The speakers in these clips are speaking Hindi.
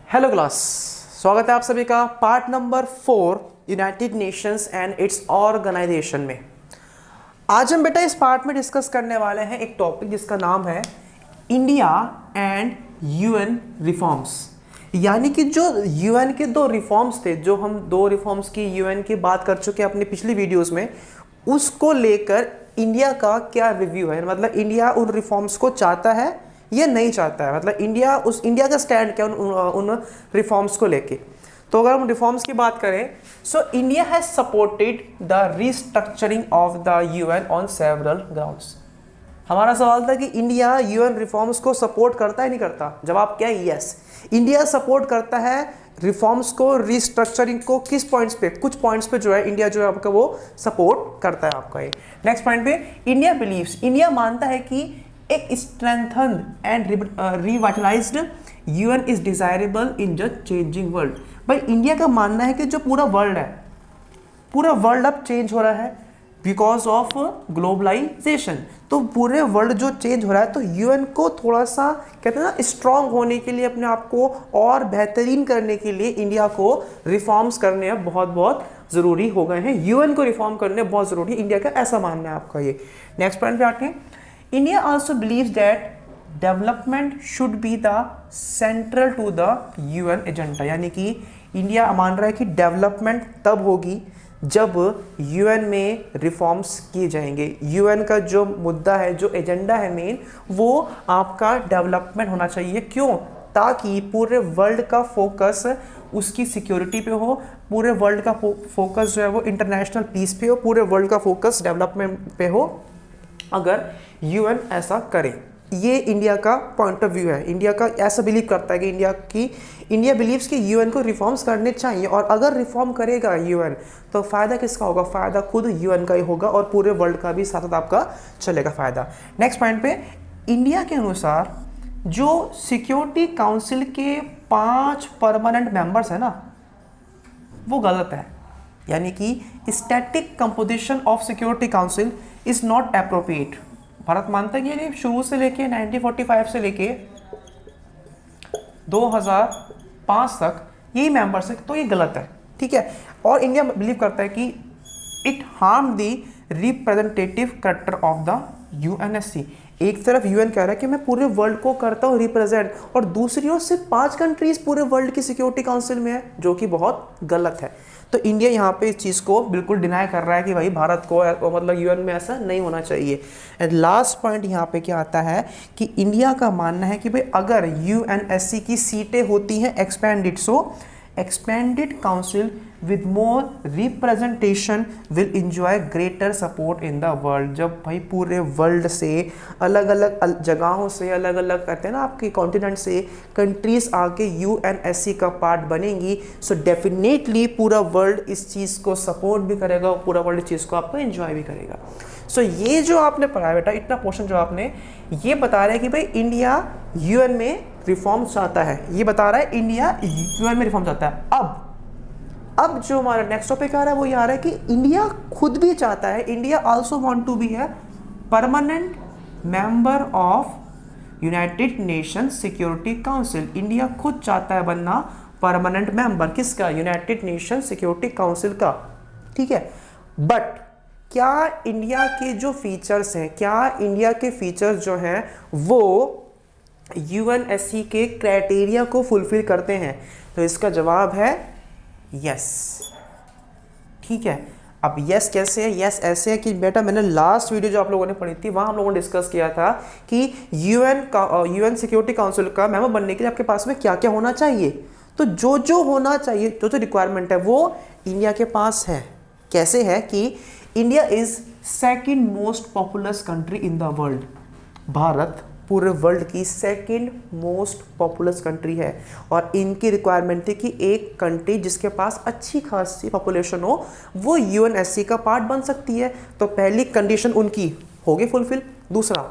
हेलो क्लास, स्वागत है आप सभी का part number 4 United Nations and its organization में। आज हम बेटा इस पार्ट में डिस्कस करने वाले हैं एक टॉपिक जिसका नाम है इंडिया एंड यूएन रिफॉर्म्स। यानी कि जो यूएन के दो रिफॉर्म्स थे, जो हम दो रिफॉर्म्स की यूएन की बात कर चुके हैं अपनी पिछली वीडियोस में, उसको लेकर इंडिया का क्या रिव्यू है। मतलब इंडिया उन रिफॉर्म्स को चाहता है या नहीं चाहता है, मतलब इंडिया का स्टैंड क्या उन रिफॉर्म्स को लेके। तो अगर हम रिफॉर्म्स की बात करें, so India has supported the restructuring of the UN on several grounds. हमारा सवाल था कि इंडिया यूएन रिफॉर्म्स को सपोर्ट करता है नहीं करता। जवाब क्या है? यस, इंडिया सपोर्ट करता है रिफॉर्म्स को, रीस्ट्रक्चरिंग को। किस पॉइंट्स पे? कुछ पॉइंट्स पे जो है इंडिया जो है आपका वो सपोर्ट करता है आपका। ये नेक्स्ट पॉइंट पे इंडिया बिलीव्स, इंडिया मानता है कि एक strengthen and revitalized UN is desirable in the changing world. भाई इंडिया का मानना है कि जो पूरा वर्ल्ड है, पूरा वर्ल्ड अब चेंज हो रहा है बिकॉज ऑफ ग्लोबलाइजेशन। तो पूरे वर्ल्ड जो चेंज हो रहा है, तो यूएन को थोड़ा सा कहते हैं ना स्ट्रांग होने के लिए, अपने आप को और बेहतरीन करने के लिए इंडिया को रिफॉर्म्स करने अब बहुत बहुत ज़रूरी हो गए हैं। यूएन को रिफॉर्म करने बहुत ज़रूरी है, इंडिया का ऐसा मानना है आपका। ये नेक्स्ट पॉइंट पे आते हैं। India also believes that development should be the central to the UN agenda. यानी कि इंडिया मान रहा है कि डेवलपमेंट तब होगी जब यूएन में रिफॉर्म्स किए जाएंगे। यूएन का जो मुद्दा है, जो एजेंडा है मेन, वो आपका डेवलपमेंट होना चाहिए। क्यों? ताकि पूरे वर्ल्ड का फोकस उसकी सिक्योरिटी पे हो, पूरे वर्ल्ड का फोकस जो है वो इंटरनेशनल पीस पे हो, पूरे वर्ल्ड का फोकस डेवलपमेंट पे हो। अगर यूएन ऐसा करे, ये इंडिया का पॉइंट ऑफ व्यू है। इंडिया का ऐसा बिलीव करता है कि इंडिया बिलीव्स कि यूएन को रिफॉर्म्स करने चाहिए, और अगर रिफॉर्म करेगा यूएन तो फ़ायदा किसका होगा? फ़ायदा खुद यूएन का ही होगा और पूरे वर्ल्ड का भी साथ साथ आपका चलेगा फ़ायदा। नेक्स्ट पॉइंट पे, इंडिया के अनुसार जो सिक्योरिटी काउंसिल के 5 परमानेंट मेंबर्स है ना, वो गलत है। यानी कि static composition of security council is not appropriate. Bharat मानता है कि ये शुरू से लेके 1945 से लेके 2005 तक यही मेंबर्स है, तो ये गलत है, ठीक है। और इंडिया बिलीव करता है कि it harm the representative character of the UNSC. एक तरफ यूएन कह रहा है कि मैं पूरे वर्ल्ड को करता हूँ रिप्रेजेंट, और दूसरी ओर सिर्फ 5 कंट्रीज पूरे वर्ल्ड की सिक्योरिटी काउंसिल में है, जो कि बहुत गलत है। तो इंडिया यहाँ पे इस चीज़ को बिल्कुल डिनाई कर रहा है कि भाई भारत को मतलब यूएन में ऐसा नहीं होना चाहिए। एंड लास्ट पॉइंट यहाँ पे क्या आता है कि इंडिया का मानना है कि भाई अगर यूएनएससी की सीटें होती हैं expanded, so expanded council with more representation will enjoy greater support in the world। जब भाई पूरे वर्ल्ड से अलग अलग जगहों से, अलग अलग कहते हैं ना आपके कॉन्टिनेंट से कंट्रीज आके यूएनएससी का पार्ट बनेंगी, सो डेफिनेटली पूरा वर्ल्ड इस चीज़ को सपोर्ट भी करेगा और पूरा वर्ल्ड इस चीज़ को आपको एंजॉय भी करेगा। सो ये जो आपने पढ़ा बेटा, इतना पोर्शन जो आपने ये बता रहा है कि भाई इंडिया यूएन में रिफॉर्म चाहता है, ये बता रहा है इंडिया यूएन में रिफॉर्म चाहता है। अब जो हमारा नेक्स्ट टॉपिक आ रहा है वो ये आ रहा है कि इंडिया खुद भी चाहता है, India also want to be है permanent member of United Nation security council. India खुद चाहता है बनना परमानेंट मेंबर किसका? यूनाइटेड नेशन सिक्योरिटी काउंसिल का, ठीक है। बट क्या इंडिया के जो फीचर्स हैं, क्या इंडिया के फीचर्स जो हैं वो यूएनएससी के क्राइटेरिया को फुलफिल करते हैं? तो इसका जवाब है यस, ठीक है। अब यस कैसे है? यस ऐसे है कि बेटा मैंने लास्ट वीडियो जो आप लोगों ने पढ़ी थी वहाँ हम लोगों ने डिस्कस किया था कि यूएन सिक्योरिटी काउंसिल का मेंबर बनने के लिए आपके पास में क्या क्या होना चाहिए। तो जो होना चाहिए, जो रिक्वायरमेंट है वो इंडिया के पास है। कैसे है कि India is second most populous country in the world. Bharat पूरे वर्ल्ड की सेकेंड मोस्ट पॉपुलस कंट्री है, और इनकी रिक्वायरमेंट थी कि एक कंट्री जिसके पास अच्छी खासी पॉपुलेशन हो वो यूएनएससी का पार्ट बन सकती है। तो पहली कंडीशन उनकी हो गई फुलफिल। दूसरा,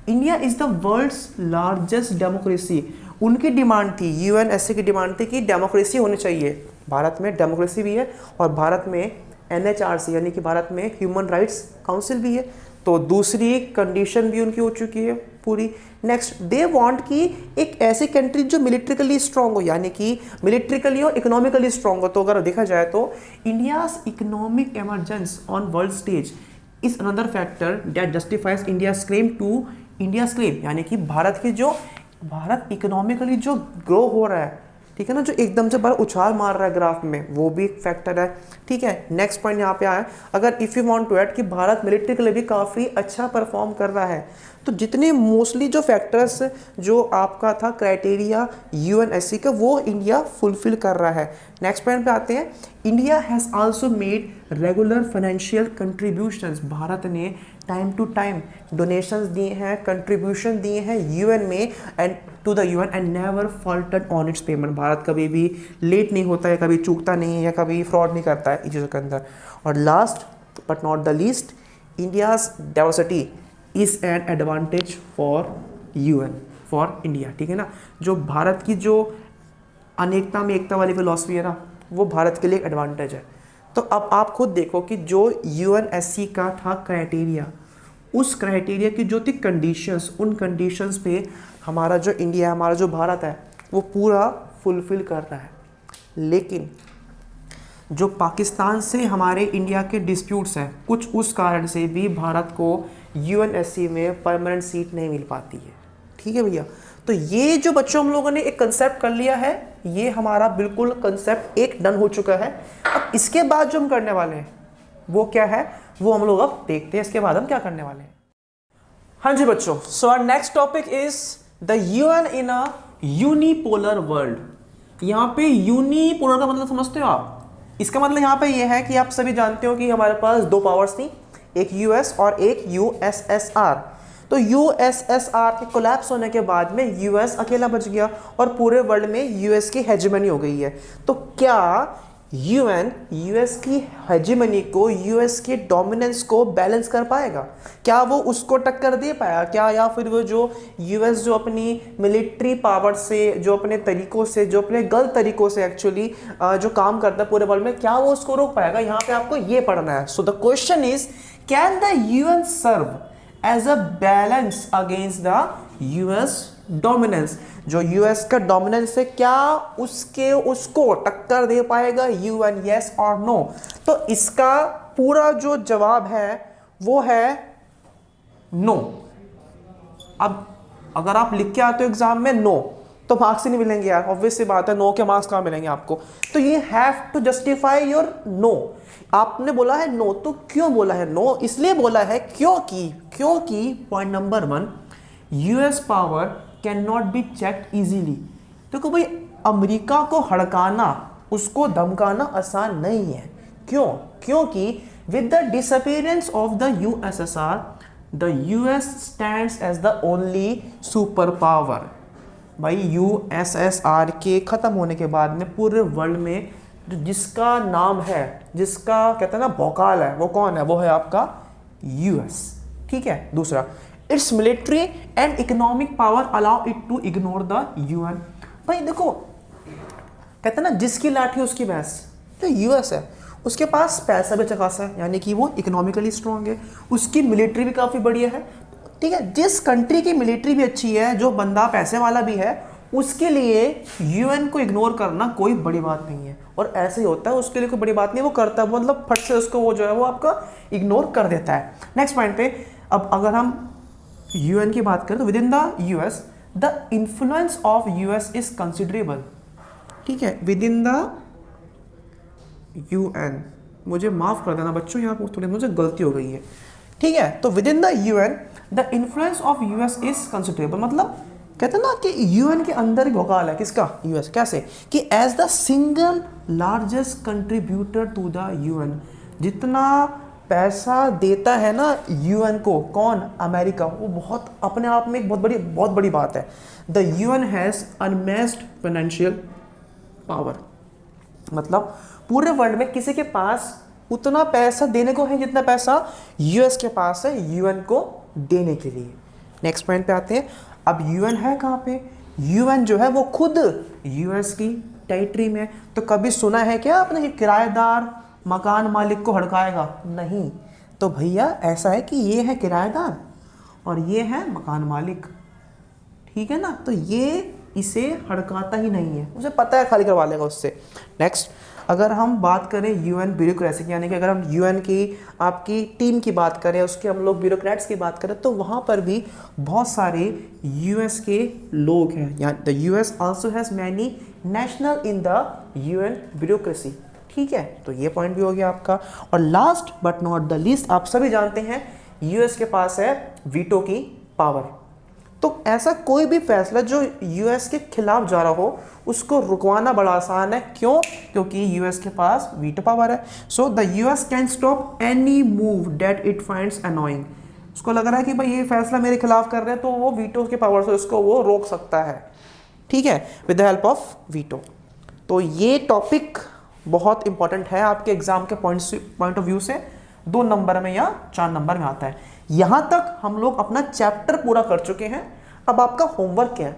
India is the world's largest democracy. उनकी डिमांड थी, यूएनएससी की डिमांड थी कि डेमोक्रेसी होनी चाहिए। भारत में डेमोक्रेसी भी है और भारत में एनएचआरसी यानी कि भारत में ह्यूमन राइट्स काउंसिल भी है। तो दूसरी कंडीशन भी उनकी हो चुकी है पूरी। नेक्स्ट दे वांट कि एक ऐसी कंट्री जो मिलिट्रिकली स्ट्रांग हो, यानी कि मिलिट्रिकली और इकोनॉमिकली स्ट्रांग हो। तो अगर देखा जाए तो India's economic emergence on world stage is another factor that justifies India's claim, यानी कि भारत इकोनॉमिकली जो ग्रो हो रहा है, ठीक है ना, जो एकदम से बड़ा उछाल मार रहा है ग्राफ में, वो भी एक फैक्टर है। ठीक है, नेक्स्ट पॉइंट यहाँ पे आया, अगर if you want to add कि भारत मिलिट्री के लिए भी काफ़ी अच्छा परफॉर्म कर रहा है, तो जितने मोस्टली जो फैक्टर्स जो आपका था क्राइटेरिया यूएनएससी का, वो इंडिया फुलफिल कर रहा है। नेक्स्ट पॉइंट पे आते हैं, India has also made regular financial contributions, Bharat ने टाइम टू टाइम डोनेशंस दिए हैं, कंट्रीब्यूशन दिए हैं यूएन में and to the UN and never faulted on its payment. Bharat कभी भी लेट नहीं होता है, कभी चूकता नहीं है या कभी फ्रॉड नहीं करता है इन चीज़ों के अंदर। और last but not the least, India's diversity is an advantage for UN, for India. ठीक है ना, जो भारत की जो अनेकता में एकता वाली फिलॉसफी है ना, वो भारत के लिए एक एडवांटेज है। तो अब आप खुद देखो कि जो यूएनएससी का था क्राइटेरिया, उस क्राइटेरिया की जो थी कंडीशंस, उन कंडीशंस पे हमारा जो इंडिया, हमारा जो भारत है, वो पूरा फुलफिल कर रहा है। लेकिन जो पाकिस्तान से हमारे इंडिया के डिस्प्यूट्स हैं, कुछ उस कारण से भी भारत को यूएनएससी में परमानेंट सीट नहीं मिल पाती है। ठीक है भैया, तो ये जो बच्चों हम लोगों ने एक कंसेप्ट कर लिया है, ये हमारा बिल्कुल कंसेप्ट एक डन हो चुका है। अब इसके बाद जो हम करने वाले हैं वो क्या है, वो हम लोग अब देखते हैं इसके बाद हम क्या करने वाले हैं। हाँ जी बच्चों, so our next topic is the UN in a unipolar world. यहाँ पे यूनिपोलर का मतलब समझते हो आप? इसका मतलब यहाँ पे ये है कि आप सभी जानते हो कि हमारे पास दो पावर्स थी, एक यूएस और एक यूएसएसआर। तो यूएसएसआर के कोलैप्स होने के बाद में यूएस अकेला बच गया और पूरे वर्ल्ड में यूएस की हेजेमनी हो गई है। तो क्या यूएन यूएस की हेजेमनी को, यूएस के डोमिनेंस को बैलेंस कर पाएगा? क्या वो उसको टक्कर दे पाया क्या? या फिर वो जो यूएस जो अपनी मिलिट्री पावर से, जो अपने तरीकों से, जो अपने गलत तरीकों से एक्चुअली जो काम करता है पूरे वर्ल्ड में, क्या वो उसको रोक पाएगा? यहाँ पे आपको ये पढ़ना है। So the question is, can the UN serve as a balance against the US dominance? जो यूएस का डोमिनेंस है, क्या उसको टक्कर दे पाएगा यूएन? यस और नो? तो इसका पूरा जो जवाब है वो है नो। अब अगर आप लिख के आते हो एग्जाम में नो, तो मार्क्स ही नहीं मिलेंगे यार, ऑब्वियस सी बात है, नो के मार्क्स कहाँ मिलेंगे आपको? तो ये have to justify your no. आपने बोला है नो, तो क्यों बोला है नो? इसलिए बोला है क्योंकि point number 1, US power can not be checked easily. देखो भाई, अमेरिका को हड़काना, उसको धमकाना आसान नहीं है। क्यों? क्योंकि with the disappearance of the USSR, the US stands as the only super power. भाई यूएसएसआर के खत्म होने के बाद में पूरे वर्ल्ड में जिसका नाम है, जिसका कहते हैं ना भौकाल है, वो कौन है? वो है आपका यूएस। ठीक है। दूसरा, its military and economic power allow it to ignore the UN. भाई देखो, कहते हैं ना जिसकी लाठी उसकी भैंस। जो यूएस है उसके पास पैसा भी अच्छा खासा है, यानी कि वो इकोनॉमिकली स्ट्रांग है, उसकी मिलिट्री भी काफ़ी बढ़िया है। ठीक है, जिस कंट्री की मिलिट्री भी अच्छी है, जो बंदा पैसे वाला भी है, उसके लिए यूएन को इग्नोर करना कोई बड़ी बात नहीं है। और ऐसे ही होता है, उसके लिए कोई बड़ी बात नहीं, वो करता है, मतलब फट से उसको वो जो है वो आपका इग्नोर कर देता है। नेक्स्ट पॉइंट पे, अब अगर हम यूएन की बात करें तो with in the US the influence of US is considerable. ठीक है, विद इन द यूएन, मुझे माफ कर देना बच्चों, यहाँ पर थोड़ी मुझे गलती हो गई है। ठीक है, तो with in the UN the influence of US is considerable, मतलब कहते हैं ना कि यूएन के अंदर ही भौकाल है किसका? यूएस। कैसे? कि as the single largest contributor to the UN, जितना पैसा देता है ना यूएन को, कौन? अमेरिका, वो बहुत अपने आप में एक बहुत बड़ी बात है। The UN has unmatched financial power, मतलब पूरे वर्ल्ड में किसी के पास उतना पैसा देने को है जितना पैसा यूएस के पास है यूएन को देने के लिए। नेक्स्ट पॉइंट पे आते हैं। अब यूएन है कहाँ पे? यूएन जो है वो खुद यूएस की टेरिटरी में। तो कभी सुना है क्या आपने कि किराएदार मकान मालिक को हड़काएगा? नहीं। तो भैया ऐसा है कि ये है किराएदार और ये है मकान मालिक। ठीक है ना, तो ये इसे हड़काता ही नहीं है, उसे पता है खाली करवा लेगा उससे। नेक्स्ट, अगर हम बात करें यूएन ब्यूरोक्रेसी, यानी कि अगर हम यूएन की आपकी टीम की बात करें, उसके हम लोग ब्यूरोक्रेट्स की बात करें, तो वहाँ पर भी बहुत सारे यूएस के लोग हैं। या the US also has many national in the UN bureaucracy, ठीक है, तो ये पॉइंट भी हो गया आपका। और last but not the least, आप सभी जानते हैं यूएस के पास है वीटो की पावर। तो ऐसा कोई भी फैसला जो यूएस के खिलाफ जा रहा हो उसको रुकवाना बड़ा आसान है। क्यों? क्योंकि यूएस के पास वीटो पावर है। So the US can stop any move that it finds annoying. उसको लग रहा है कि भाई ये फैसला मेरे खिलाफ कर रहे हैं, तो वो वीटो के पावर से उसको वो रोक सकता है, ठीक है, with the help of veto. तो ये टॉपिक बहुत इंपॉर्टेंट है आपके एग्जाम के पॉइंट ऑफ व्यू से, 2 नंबर में या 4 नंबर में आता है। यहां तक हम लोग अपना चैप्टर पूरा कर चुके हैं। अब आपका होमवर्क क्या है,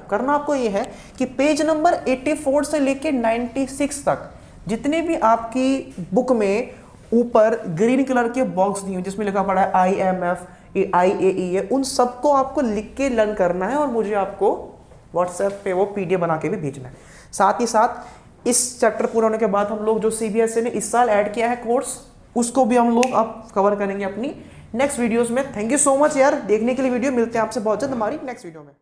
करना आपको ये है कि पेज नंबर 84 से लेके 96 तक जितने भी आपकी बुक में ऊपर ग्रीन कलर के बॉक्स दिए जिसमें लिखा पड़ा है IMF, IAEA, उन सबको आपको लिख के लर्न करना है और मुझे आपको व्हाट्सएप पे वो PDF बना के भी भेजना है। साथ ही साथ इस चैप्टर पूरा होने के बाद हम लोग जो CBSE ने इस साल ऐड किया है कोर्स, उसको भी हम लोग अब कवर करेंगे अपनी नेक्स्ट वीडियोस में। थैंक यू सो मच यार देखने के लिए वीडियो। मिलते हैं आपसे बहुत जल्द हमारी नेक्स्ट वीडियो में।